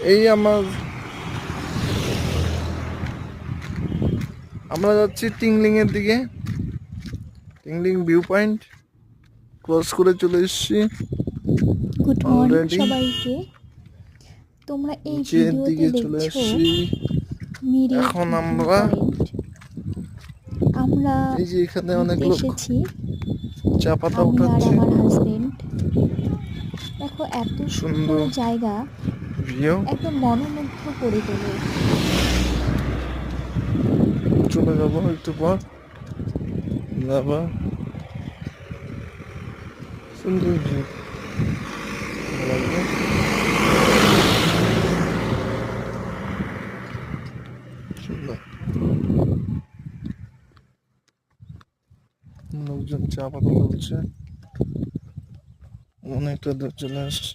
এই আমরা যাচ্ছি টিংলিং এর দিকে। টিংলিং ভিউ পয়েন্ট ক্রস করে চলে এসেছি গুড মর্নিং অলরেডি। সবাইকে। তোমরা এই নিচের ভিডিওতে দিকে চলে দেখছো এসেছি মিরিক এখন ভিউ আমরা। পয়েন্ট। আমরা এই যে এখানে অনেক ঘুরতে লোক এসেছি, চা পাতা আমি আর উঠাচ্ছে। আমার হাজবেন্ড। দেখো এত সুন্দর সুন্দর জায়গা, ভিউ। একদম মনোমুগ্ধ করে তোলে। চলে যাবো একটু পর, যাবা। সুন্দর ভিউ লাগবে। সুন্দর লোকজন চা পাতা তুলছে, অনেকটা দূর চলে আসছে।